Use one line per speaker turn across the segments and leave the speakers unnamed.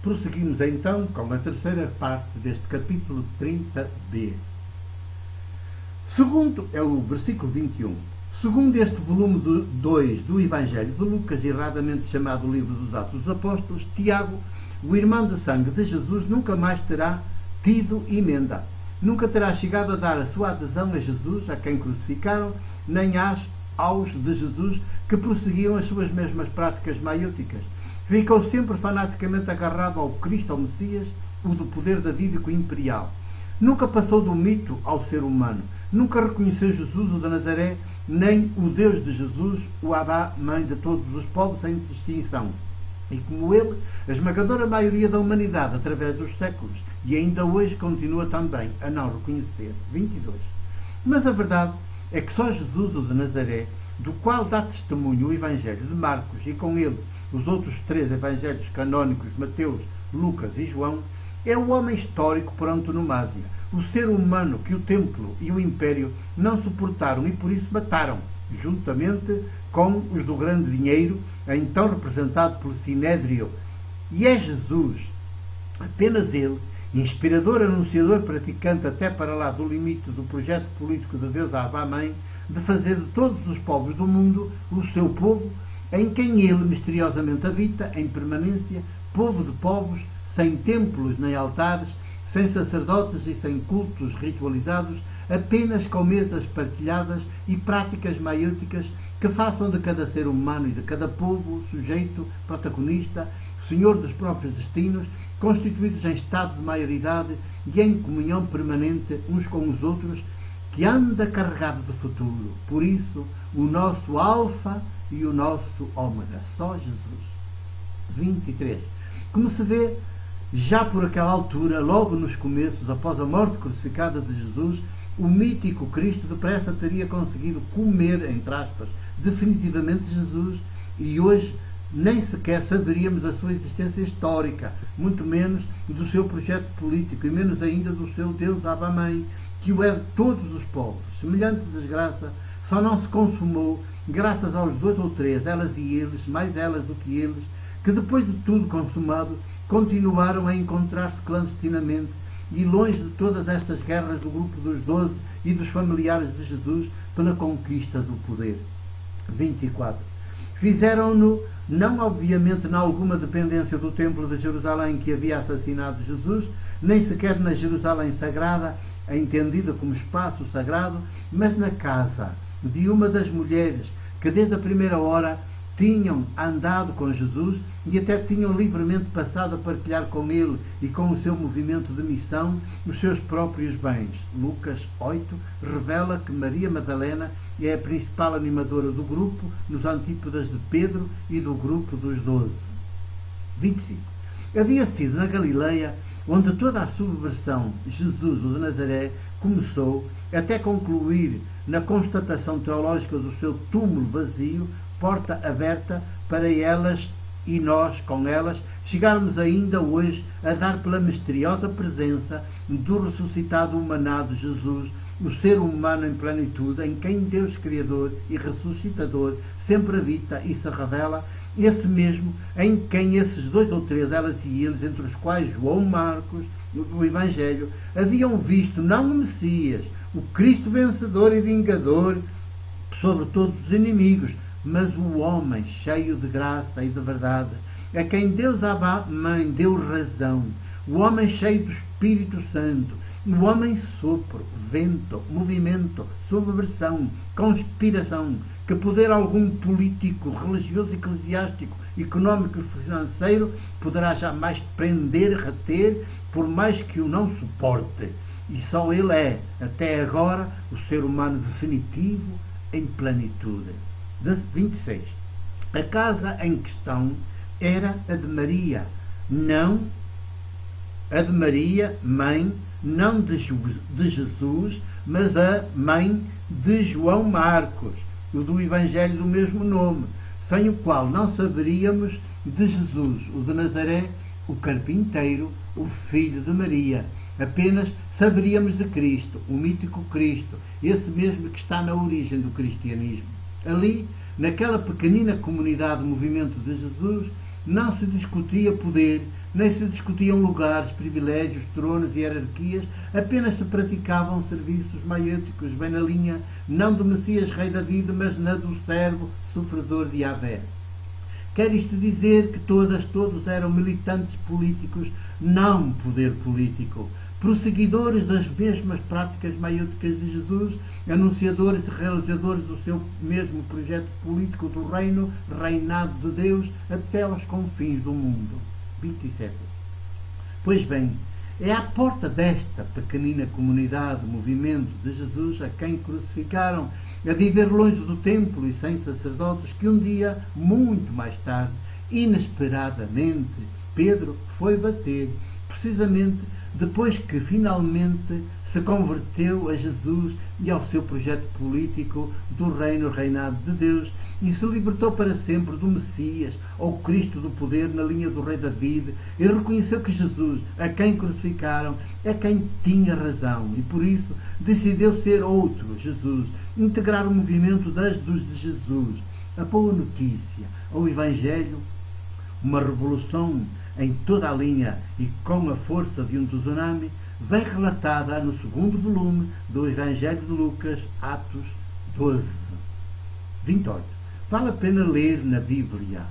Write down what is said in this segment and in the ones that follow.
Prosseguimos então com a terceira parte deste capítulo 30b. Segundo, é o versículo 21. Segundo este volume 2 do Evangelho de Lucas, erradamente chamado Livro dos Atos dos Apóstolos, Tiago, o irmão de sangue de Jesus, nunca mais terá tido emenda. Nunca terá chegado a dar a sua adesão a Jesus, a quem crucificaram, nem aos de Jesus que prosseguiam as suas mesmas práticas maiúticas. Ficou sempre fanaticamente agarrado ao Cristo, ao Messias, o do poder davídico imperial. Nunca passou do mito ao ser humano. Nunca reconheceu Jesus, o de Nazaré, nem o Deus de Jesus, o Abá, mãe de todos os povos, sem distinção. E como ele, a esmagadora maioria da humanidade, através dos séculos, e ainda hoje continua também a não reconhecer. 22. Mas a verdade é que só Jesus, o de Nazaré, do qual dá testemunho o Evangelho de Marcos, e com ele os outros 3 evangelhos canónicos, Mateus, Lucas e João, é o homem histórico por antonomasia, o ser humano que o templo e o império não suportaram e por isso mataram, juntamente com os do grande dinheiro, então representado pelo Sinédrio. E é Jesus, apenas ele, inspirador, anunciador, praticante até para lá do limite do projeto político de Deus, a Abá-mãe, de fazer de todos os povos do mundo o seu povo, em quem ele misteriosamente habita, em permanência, povo de povos, sem templos nem altares, sem sacerdotes e sem cultos ritualizados, apenas com mesas partilhadas e práticas maiúticas que façam de cada ser humano e de cada povo sujeito, protagonista, senhor dos próprios destinos, constituídos em estado de maioridade e em comunhão permanente uns com os outros, que anda carregado de futuro. Por isso, o nosso alfa e o nosso ômega, só Jesus. 23. Como se vê, já por aquela altura, logo nos começos, após a morte crucificada de Jesus, o mítico Cristo depressa teria conseguido comer, entre aspas, definitivamente Jesus, e hoje nem sequer saberíamos a sua existência histórica, muito menos do seu projeto político, e menos ainda do seu Deus Abá-mãe, que o é de todos os povos. Semelhante desgraça só não se consumou graças aos 2 ou 3, elas e eles, mais elas do que eles, que depois de tudo consumado, continuaram a encontrar-se clandestinamente e longe de todas estas guerras do grupo dos 12 e dos familiares de Jesus pela conquista do poder. 24. Fizeram-no, não obviamente na alguma dependência do templo de Jerusalém que havia assassinado Jesus, nem sequer na Jerusalém sagrada, entendida como espaço sagrado, mas na casa de uma das mulheres que desde a primeira hora tinham andado com Jesus e até tinham livremente passado a partilhar com ele e com o seu movimento de missão os seus próprios bens. Lucas 8 revela que Maria Madalena é a principal animadora do grupo, nos antípodas de Pedro e do grupo dos 12. 25. Havia sido na Galileia onde toda a subversão Jesus, o de Nazaré, começou, até concluir na constatação teológica do seu túmulo vazio, porta aberta para elas e nós, com elas, chegarmos ainda hoje a dar pela misteriosa presença do ressuscitado humanado Jesus, o ser humano em plenitude, em quem Deus Criador e ressuscitador sempre habita e se revela, esse mesmo em quem esses 2 ou 3, elas e eles, entre os quais João, Marcos, do Evangelho, haviam visto não o Messias, o Cristo vencedor e vingador sobre todos os inimigos, mas o homem cheio de graça e de verdade, a quem Deus Abá, mãe, deu razão, o homem cheio do Espírito Santo, o homem sopro, vento, movimento, subversão, conspiração, que poder algum político, religioso, eclesiástico, económico e financeiro poderá jamais prender, reter, por mais que o não suporte. E só ele é, até agora, o ser humano definitivo em plenitude. 26. A casa em questão era a de Maria, não a de Maria, mãe, não de Jesus, mas a mãe de João Marcos, o do Evangelho do mesmo nome, sem o qual não saberíamos de Jesus, o de Nazaré, o carpinteiro, o filho de Maria. Apenas saberíamos de Cristo, o mítico Cristo, esse mesmo que está na origem do cristianismo. Ali, naquela pequenina comunidade movimento de Jesus, não se discutia poder, nem se discutiam lugares, privilégios, tronos e hierarquias, apenas se praticavam serviços maiêuticos, bem na linha, não do Messias Rei David, mas na do servo sofredor de Yahvé. Quer isto dizer que todos eram militantes políticos, não poder político, prosseguidores das mesmas práticas maiêuticas de Jesus, anunciadores e realizadores do seu mesmo projeto político do reino, reinado de Deus, até aos confins do mundo. 27. Pois bem, é à porta desta pequenina comunidade, movimento de Jesus, a quem crucificaram, a viver longe do templo e sem sacerdotes, que um dia, muito mais tarde, inesperadamente, Pedro foi bater, precisamente depois que finalmente se converteu a Jesus e ao seu projeto político do reino, reinado de Deus, e se libertou para sempre do Messias, ou Cristo do poder na linha do rei David, e reconheceu que Jesus, a quem crucificaram, é quem tinha razão, e por isso decidiu ser outro Jesus, integrar o movimento dos de Jesus, a boa notícia, ao Evangelho, uma revolução em toda a linha e com a força de um tsunami, vem relatada no segundo volume do Evangelho de Lucas, Atos 12. 28. Vale a pena ler na Bíblia,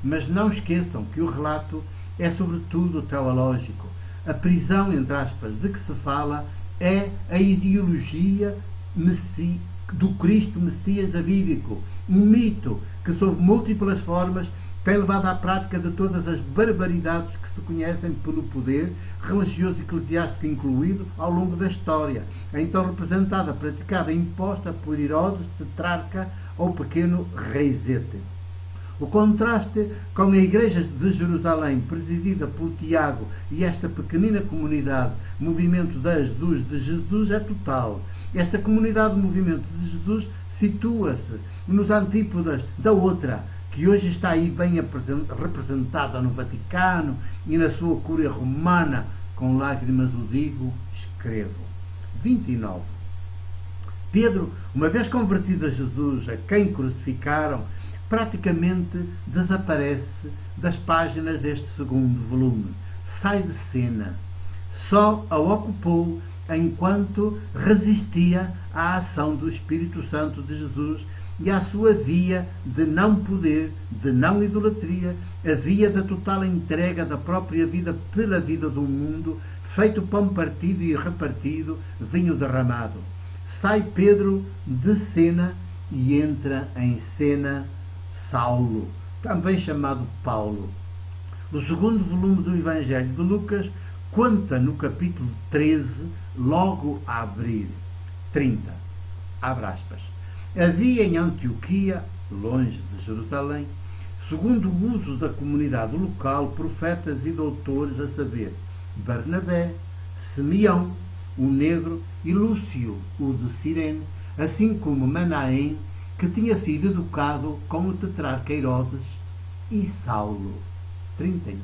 mas não esqueçam que o relato é sobretudo teológico. A prisão, entre aspas, de que se fala é a ideologia do Cristo Messias davídico, um mito que, sob múltiplas formas, tem levado à prática de todas as barbaridades que se conhecem pelo poder, religioso e eclesiástico incluído, ao longo da história, então representada, praticada e imposta por Herodes, tetrarca ou pequeno reizete. O contraste com a Igreja de Jerusalém, presidida por Tiago, e esta pequenina comunidade, movimento dos de Jesus, é total. Esta comunidade, movimento de Jesus, situa-se nos antípodas da outra, que hoje está aí bem representada no Vaticano e na sua cúria romana, com lágrimas o digo, escrevo. 29. Pedro, uma vez convertido a Jesus, a quem crucificaram, praticamente desaparece das páginas deste segundo volume. Sai de cena. Só a ocupou enquanto resistia à ação do Espírito Santo de Jesus e à sua via de não poder, de não idolatria, a via da total entrega da própria vida pela vida do mundo, feito pão partido e repartido, vinho derramado. Sai Pedro de cena e entra em cena Saulo, também chamado Paulo. O segundo volume do Evangelho de Lucas conta no capítulo 13, logo a abrir, 30, abre aspas. Havia em Antioquia, longe de Jerusalém, segundo o uso da comunidade local, profetas e doutores, a saber, Barnabé, Simeão, o negro, e Lúcio, o de Cirene, assim como Manaém, que tinha sido educado com o tetrarca Herodes, e Saulo. 31.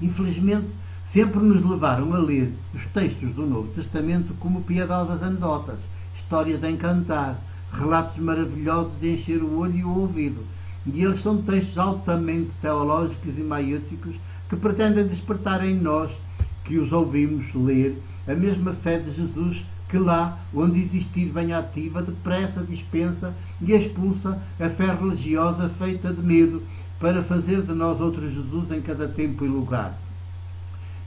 Infelizmente, sempre nos levaram a ler os textos do Novo Testamento como piedosas anedotas, histórias a encantar, relatos maravilhosos de encher o olho e o ouvido. E eles são textos altamente teológicos e maiêuticos que pretendem despertar em nós, que os ouvimos ler, a mesma fé de Jesus, que lá onde existir vem ativa, depressa dispensa e expulsa a fé religiosa feita de medo, para fazer de nós outro Jesus em cada tempo e lugar.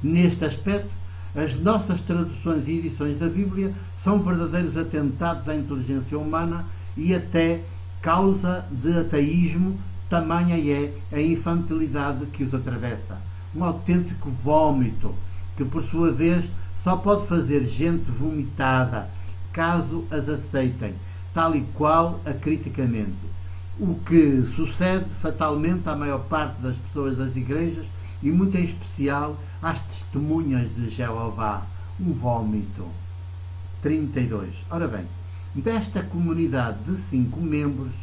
Neste aspecto, as nossas traduções e edições da Bíblia são verdadeiros atentados à inteligência humana e até causa de ateísmo, tamanha é a infantilidade que os atravessa. Um autêntico vômito, que por sua vez só pode fazer gente vomitada, caso as aceitem, tal e qual acriticamente. O que sucede fatalmente à maior parte das pessoas das igrejas, e muito em especial às testemunhas de Jeová, um vômito. 32. Ora bem, desta comunidade de 5 membros,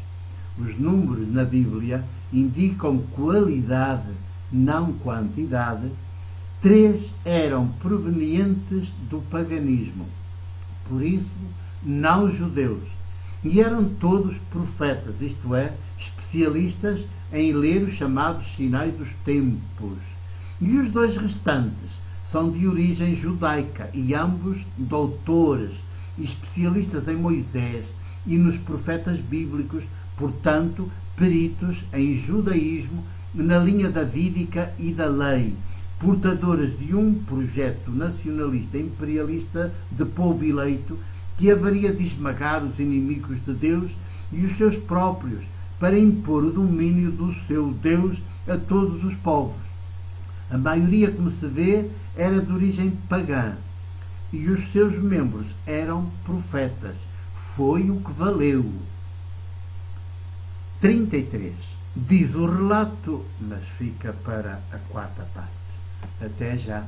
os números na Bíblia indicam qualidade, não quantidade. 3 eram provenientes do paganismo, por isso não judeus, e eram todos profetas, isto é, especialistas em ler os chamados sinais dos tempos. E os dois restantes são de origem judaica e ambos doutores, especialistas em Moisés e nos profetas bíblicos, portanto, peritos em judaísmo, na linha davídica e da lei, portadores de um projeto nacionalista imperialista de povo eleito que haveria de esmagar os inimigos de Deus e os seus próprios, para impor o domínio do seu Deus a todos os povos. A maioria, como se vê, era de origem pagã e os seus membros eram profetas. Foi o que valeu. 33. Diz o relato, mas fica para a quarta parte. Até já.